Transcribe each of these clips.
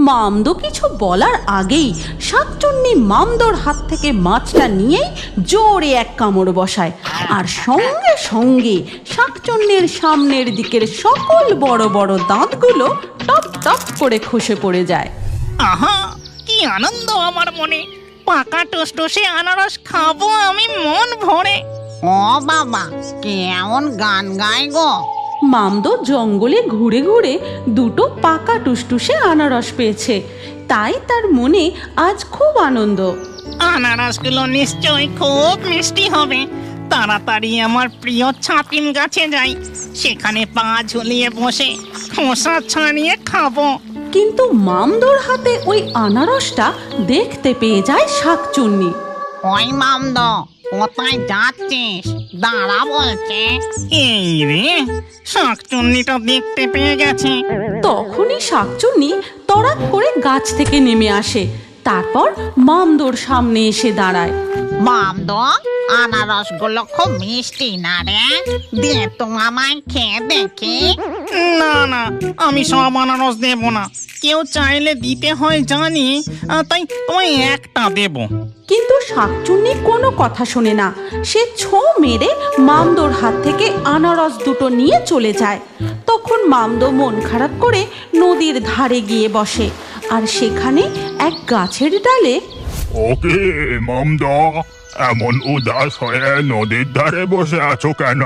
মামদো কিছু বলার আগেই শাকচুন্নি মামদোর হাত থেকে মাছটা নিয়েই জোরে এক কামড় বসায়, আর সঙ্গে সঙ্গে শাকচুন্নির সামনের দিকের সকল বড় বড় দাঁতগুলো টপ টপ করে খসে পড়ে যায়। আহা, কি আনন্দ আমার মনে! পাকা টুসটুসে আনারস খাবো আমি মন ভরে। ও বাবা, কেমন গান গায় গো! মামদো জঙ্গলে ঘুরে ঘুরে দুটো পাকা টুসটুসে আনারস পেয়েছে, তাই তার মনে আজ খুব আনন্দ। আনারসগুলো নিশ্চয়ই খুব মিষ্টি হবে। তাড়াতাড়ি আমার প্রিয় ছাতিম গাছে যাই, সেখানে পা ঝুলিয়ে বসে খোসা ছাড়িয়ে খাবো। কিন্তু মামদোর হাতে ওই আনারসটা দেখতে পেয়ে যায় শাকচুন্নি। ওই মামদ, কোথায় যাচ্ছিস? দাঁড়া বলছে। এই রে, শাকচুন্নিটা দেখতে পেয়ে গেছে। তখনই শাকচুন্নি তড়াৎ করে গাছ থেকে নেমে আসে, তারপর মামদোর সামনে এসে দাঁড়ায়। মামদ, আনারসগুলো খুব মিষ্টি না রে? দে তো আমায় খেয়ে দেখি। না না, আমি সব আনারস দেব না। কেউ চাইলে দিতে হয় জানি, তাই তোমায় একটা দেব। কিন্তু শাকচুন্নি কোনো কথা শোনে না, সে ছো মেরে মামদোর হাত থেকে আনারস দুটো নিয়ে চলে যায়। তখন মামদো মন খারাপ করে নদীর ধারে গিয়ে বসে, আর সেখানে এক গাছের ডালে ওকে মামদা, এমন উদাস হয়ে নদীর ধারে বসে আছো কেন?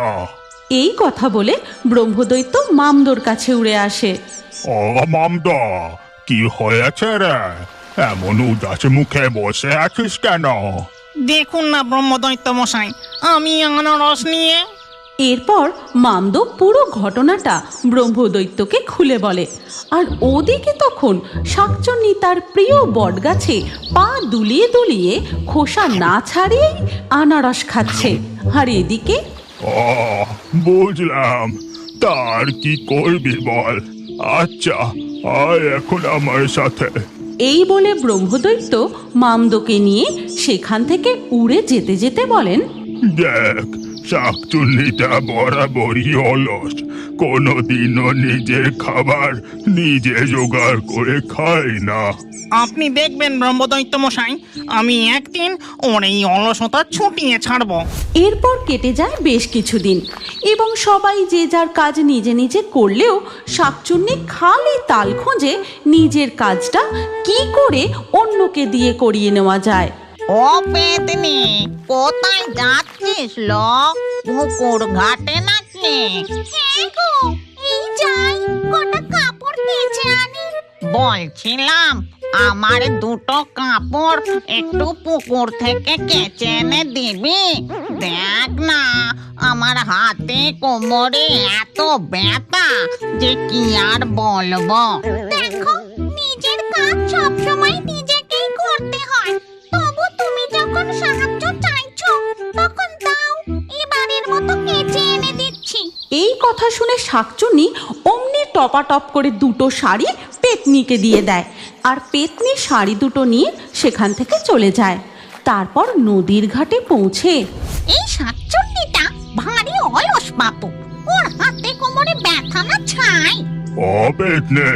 এই কথা বলে ব্রহ্মদৈত্য মামদোর কাছে উড়ে আসে। ও মামদা, কি হয়েছে রে? এমন উদাস মুখে বসে আছিস কেন? দেখুন না ব্রহ্মদৈত্য মশাই, আমি আনারস নিয়ে। এরপর মামদো পুরো ঘটনাটা ব্রহ্মদৈত্যকে খুলে বলে, আর ওদিকে তখন শাকচুন্নি তার প্রিয় বটগাছে পা দুলিয়ে দুলিয়ে খোসা না ছাড়িয়েই আনারস খাচ্ছে। আর এদিকে ও বুঝলাম, তার কি করবি বল? আচ্ছা, আয় এখন আমার সাথে। এই বলে ব্রহ্মদৈত্য মামদোকে নিয়ে সেখান থেকে উড়ে যেতে যেতে বলেন, দেখ, শাকচুন্নিটা বরাবরই অলস, কোনোদিনও নিজের খাবার নিজে জোগাড় করে খায় না। আপনি দেখবেন ব্রহ্মদৈত্য মশাই, আমি একদিন ওর এই অলসতা ছুটিয়ে ছাড়বো। এরপর কেটে যায় বেশ কিছুদিন, এবং সবাই যে যার কাজ নিজে নিজে করলেও শাকচুন্নি খালি তাল খোঁজে নিজের কাজটা কি করে অন্যকে দিয়ে করিয়ে নেওয়া যায়। ও পেতনি, কোথায় যাচ্ছিস লো? পুকুর ঘাটে নাকি? হ্যাঁ গো, এই যাই, কটা কাপড় কেচে আনি। বলছিলাম, আমার দুটো কাপড় একটু পুকুর থেকে কেচে এনে দিবি? দেখ না, আমার হাতে কোমরে এত ব্যথা যে কি আর বলবো। দেখো, নিজের কাজ সবসময় নিজেকেই করতে হয়। তবু তুমি যখন সাহায্য চাইছো, তখন দাও, এবারের মতো কেচে এনে দিচ্ছি। এই কথা শুনে শাকচুন্নি অমনি টপাটপ করে দুটো শাড়ি পেতনিকে দিয়ে দেয়, আর পেতনি শাড়ি দুটো নিয়ে সেখান থেকে চলে যায়। তারপর নদীর ঘাটে পৌঁছে এই শাকচুন্নিটা ভারী অলস বাপু, ওর হাতে কোমরে ব্যথা না ছাই। ও পেতনে,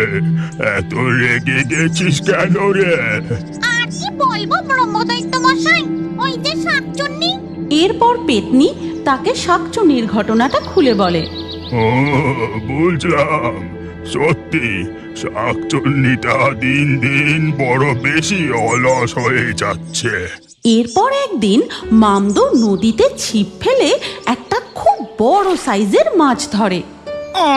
এত রেগে গেছিস কেন রে? আর কি বলবো ব্রহ্মদৈত্য মশাই, ওই যে শাকচুন্নি। এরপর পেতনি তাকে শাকচুন্নির ঘটনাটা খুলে বলে। ও বুঝলাম, সত্যি শাকচুন্নিটা দিন দিন বড় বেশি অলস হয়ে যাচ্ছে। এরপর একদিন মামদো নদীতে ছিপ ফেলে একটা খুব বড় সাইজের মাছ ধরে। ও,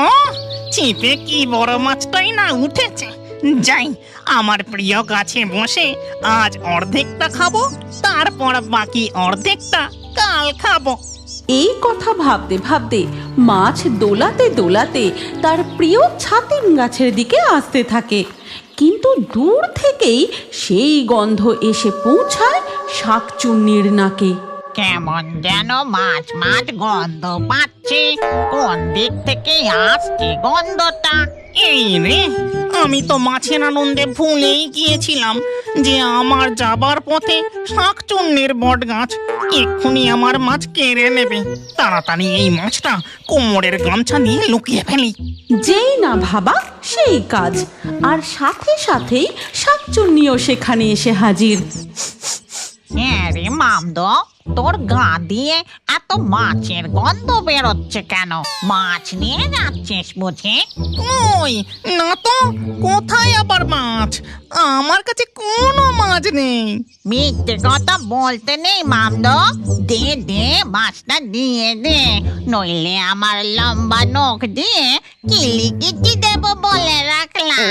ছিপে কি বড় মাছটাই না উঠেছে। যাই, আমার প্রিয় গাছে বসে আজ অর্ধেকটা খাবো, তারপর বাকি অর্ধেকটা কাল খাবো। এই কথা ভাবতে ভাবতে মাছ দোলাতে দোলাতে তার প্রিয় ছাতিম গাছের দিকে আসতে থাকে, কিন্তু দূর থেকেই সেই গন্ধ এসে পৌঁছায় শাকচুন্নির নাকে। কেমন যেন মাছ মাছ গন্ধ পাচ্ছি। কোন দিক থেকে আসছে গন্ধটা? এই রে, আমি তো মাছের আনন্দে ভুলেই গিয়েছিলাম যে আমার যাবার পথে শাকচুন্নির বট গাছ এক্ষুনি আমার মাছ কেড়ে নেবে। তাড়াতাড়ি এই মাছটা কোমরের গামছা দিয়ে লুকিয়ে ফেলি। যেই না ভাবা সেই কাজ, আর সাথে সাথেই শাকচুন্নিও সেখানে এসে হাজির। হ্যাঁ রে মামদো, তোর গা দিয়ে এত মাছের গন্ধ বেরোচ্ছে কেন? মাছ নিয়ে যাচ্ছিস বুঝি? কই না তো, কোথায় আবার মাছ? আমার কাছে কোনো মাছ নেই। মিথ্যে কথা বলতে নেই মামদো, দে দে মাছটা দিয়ে দে, নইলে আমার লম্বা নখ দিয়ে কিলিকিটি দেব বলে রাখলাম।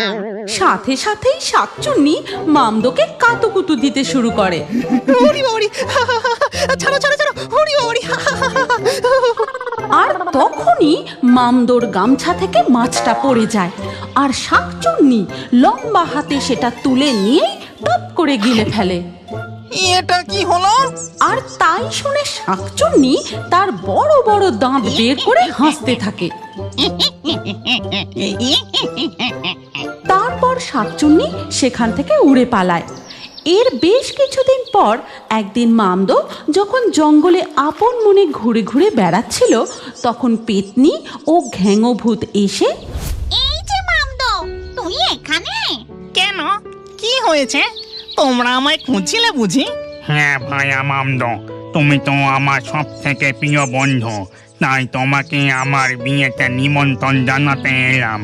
সাথে সাথেই শাকচুন্নি মামদোকে কাতুকুতু দিতে শুরু করে। ওরি ওরি, ছাড়ো ছাড়ো ছাড়ো, ওরি ওরি। আর তখনই মামদোর গামছা থেকে মাছটা পড়ে যায়, আর শাকচুন্নি লম্বা হাতে সেটা তুলে নিয়েই টপ করে গিলে ফেলে। এটা কি হলো? আর তাই শুনে শাকচুন্নি তার বড় বড় দাঁত বের করে হাসতে থাকে। তারপর শাকচুন্নি সেখান থেকে উড়ে পালায়। এর বেশ কিছুদিন পর একদিন মামদো যখন জঙ্গলে আপন মনে ঘুরে ঘুরে বেড়াচ্ছিল, তখন পেতনি ও ঘ্যাঙো ভূত এসে, এই যে মামদো, তুই এখানে? কেন, কি হয়েছে? তোমরা আমায় খুঁজছিলে বুঝি? হ্যাঁ ভাইয়া মামদো, তুমি তো আমার সব থেকে প্রিয় বন্ধু, তাই তোমাকে আমার বিয়েতে নিমন্ত্রণ জানাতে এলাম।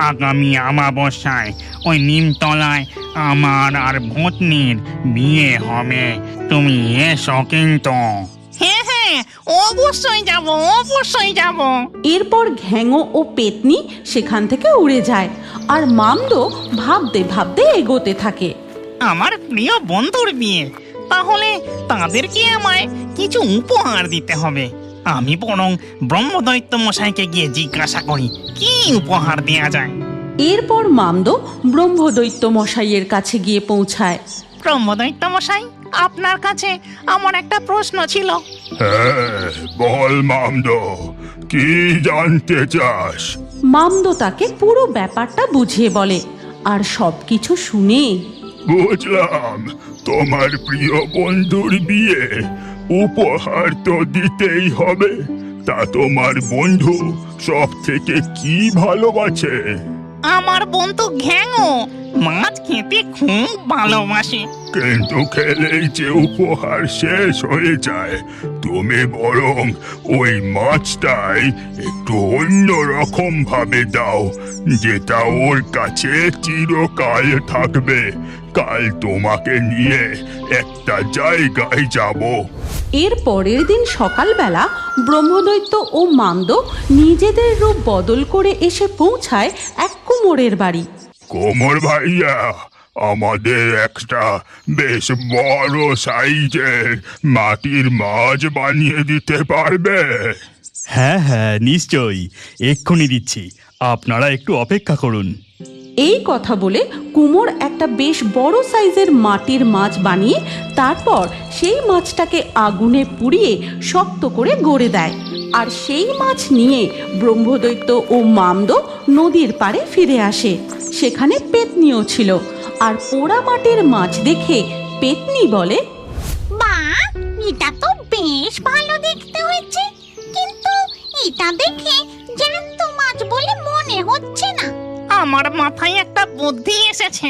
আগামী অমাবস্যায় ওই নিমতলায় আমার আর ভূতনির বিয়ে হবে, তুমি এসো কিন্তু। হ্যাঁ হ্যাঁ, অবশ্যই যাব, অবশ্যই যাব। এরপর ঘ্যাঙো ও পেতনি সেখান থেকে উড়ে যায়, আর মামদো ভাবতে ভাবতে এগোতে থাকে। আমার প্রিয় বন্ধুর বিয়ে, তাহলে তাদেরকে আমায় কিছু উপহার দিতে হবে। আমি বরং ব্রহ্মদৈত্য মশাইকে গিয়ে জিজ্ঞাসা করি কি উপহার দেয়া যায়। এরপর মামদো ব্রহ্মদৈত্য মশাইয়ের কাছে গিয়ে পৌঁছায়। ব্রহ্মদৈত্য মশাই, আপনার কাছে আমার একটা প্রশ্ন ছিল। হ্যাঁ, বল মামদো, কি জানতে চাস? মামদো তাকে পুরো ব্যাপারটা বুঝিয়ে বলে, আর সবকিছু শুনে, বুঝলাম, তোমার প্রিয় বন্ধুর বিয়ে, উপহার তো দিতেই হবে। তা তোমার বন্ধু সব থেকে কি ভালোবাসে? আমার বন্ধু ঘ্যাঙো মাছ খেতে খুব ভালোবাসে। কিন্তু খেলেই যে উপহার শেষ হয়ে যায়, তুমি বরং ওই মাছটাই একটু অন্য রকম ভাবে দাও, যেটা ওর কাছে চিরকাল থাকবে। কাল তোমাকে নিয়ে একটা জায়গায় যাব। এর পরের দিন সকালবেলা ব্রহ্মদৈত্য ও মামদো নিজেদের রূপ বদল করে এসে পৌঁছায় এক কুমোরের বাড়ি। কোমর ভাইয়া, আমাদের একটা বেশ বড় সাইজের মাটির মাছ বানিয়ে দিতে পারবে? হ্যাঁ হ্যাঁ, নিশ্চয়ই, এক্ষুনি দিচ্ছি, আপনারা একটু অপেক্ষা করুন। এই কথা বলে কুমোর একটা বেশ বড় সাইজের মাটির মাছ বানিয়ে তারপর সেই মাছটাকে আগুনে পুড়িয়ে শক্ত করে গড়ে দেয়। আর সেই মাছ নিয়ে ব্রহ্মদৈত্য ও মামদো নদীর পাড়ে ফিরে আসে। সেখানে পেতনিও ছিল, আর পোড়া মাটির মাছ দেখে পেতনি বলে, বাহ, এটা তো বেশ ভালো দেখতে হয়েছে, কিন্তু এটা দেখে জ্যান্ত মাছ বলে মনে হচ্ছে না। আমার মাথায় একটা বুদ্ধি এসেছে।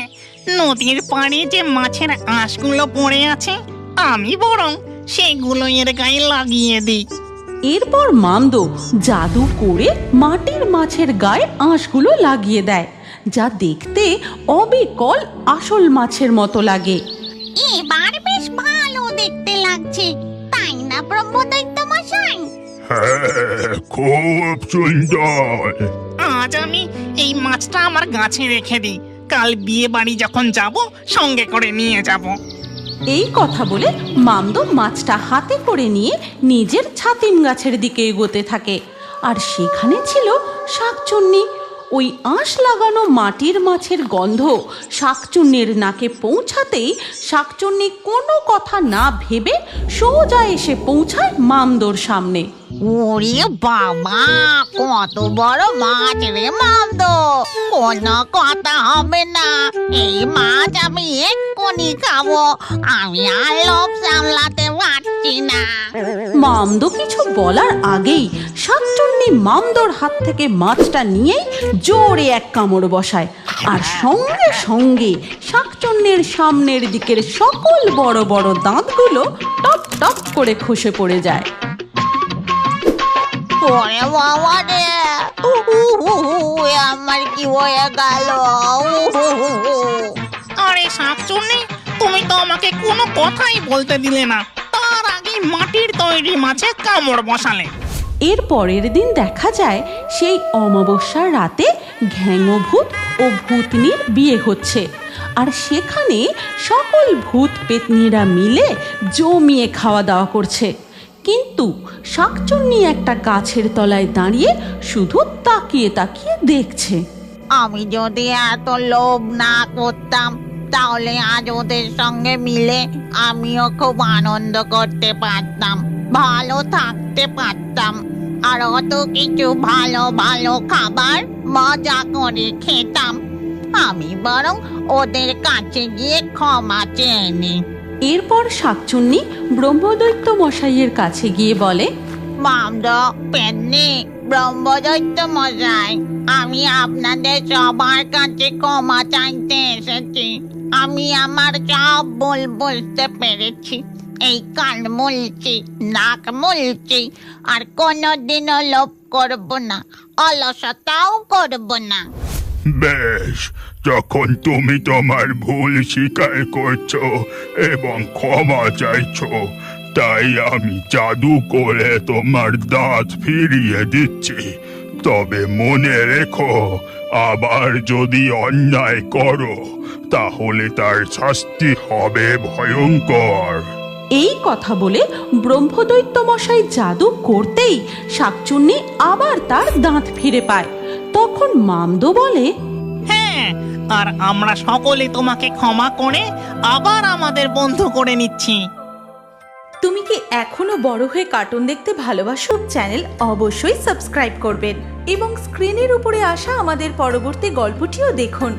নদীর পাড়ে যে মাছের আঁশগুলো পড়ে আছে, আমি বরং সেগুলো এর গায়ে লাগিয়ে দিই। এরপর মামদো জাদু করে মাটির মাছের গায়ে আঁশগুলো লাগিয়ে দেয়, যা দেখতে অবিকল আসল মাছের মতো লাগে। এবার বেশ ভালো দেখতে লাগছে, তাই না ব্রহ্মদৈত্য মশাই? হ্যাঁ, খুব সুন্দর। আজ আমি এই মাছটা আমার গাছে রেখে দিই, কাল বিয়ে বাড়ি যখন যাব সঙ্গে করে নিয়ে যাব। এই কথা বলে মামদো মাছটা হাতে করে নিয়ে নিজের ছাতিম গাছের দিকে এগোতে থাকে, আর সেখানে ছিল শাকচুন্নি। ওই আঁশ লাগানো মাটির মাছের গন্ধ শাকচুন্নির নাকে পৌঁছাতেই শাকচুন্নি কোনো কথা না ভেবে সোজা এসে পৌঁছায় মামদোর সামনে। ওরে বাবা, কত বড় মাছ রে মামদ! কোনো কথা হবে না, এই মাছ আমি এক্ষুনি খাবো। আমি আর লোভ সামলাতে পারছি না। মামদো কিছু বলার আগেই শাকচুন্নি মামদোর হাত থেকে মাছটা নিয়েই জোরে এক কামড় বসায়, আর সঙ্গে সঙ্গে শাকচুন্নির সামনের দিকের সকল বড় বড় দাঁতগুলো টপ টপ করে খসে পড়ে যায়। ওরে বাবা রে, আমার কি হয়ে গেল? আরে শাকচুন্নি, তুমি তো আমাকে কোনো কথাই বলতে দিলে না, তার আগে মাটির তৈরি মাছে কামড় বসালে। এর পরের দিন দেখা যায় সেই অমাবস্যার রাতে ঘ্যাঙভূত ও ভূতনির বিয়ে হচ্ছে, আর সেখানে সকল ভূত পেতনিরা মিলে জমিয়ে খাওয়া দাওয়া করছে। কিন্তু শাকচুন্নি একটা গাছের তলায় দাঁড়িয়ে শুধু তাকিয়ে তাকিয়ে দেখছে। আমি যদি এত লোভ না করতাম, তাহলে আজ ওদের সঙ্গে মিলে আমিও খুব আনন্দ করতে পারতাম, ভালো থাকতে পারতাম, আর অত কিছু ভালো ভালো খাবার মজা করে খেতাম। আমি বরং ওদের কাছে গিয়ে ক্ষমা চেয়ে নিই। এরপর শাকচুন্নি ব্রহ্মদৈত্য মশাইয়ের কাছে গিয়ে বলে, মামদ, পেন্নি, ব্রহ্মদৈত্য মশাই, আমি আপনাদের সবার কাছে ক্ষমা চাইতে এসেছি। আমি আমার সব ভুল বুঝতে পেরেছি। এই কান মুলছি, নাক মুলছি, আর কোনোদিনও লোভ করব না, অলসতাও করব না। বেশ, যখন তুমি তোমার ভুল স্বীকার করছো এবং ক্ষমা চাইছো, তাই আমি জাদু করে তোমার দাঁত ফিরিয়ে দিচ্ছি। তবে মনে রেখো, আবার যদি অন্যায় করো তাহলে তার শাস্তি হবে ভয়ঙ্কর। এই কথা বলে ব্রহ্মদৈত্য মশাই জাদু করতেই শাকচুন্নি আবার তার দাঁত ফিরে পায়। তখন মামদো বলে, হ্যাঁ, আর আমরা সকলে তোমাকে ক্ষমা করে আবার আমাদের বন্ধু করে নিচ্ছি। তুমি কি এখনো বড় হয়ে কার্টুন দেখতে ভালোবাসো? চ্যানেল অবশ্যই সাবস্ক্রাইব করবেন এবং স্ক্রিনের উপরে আসা আমাদের পরবর্তী গল্পটিও দেখুন।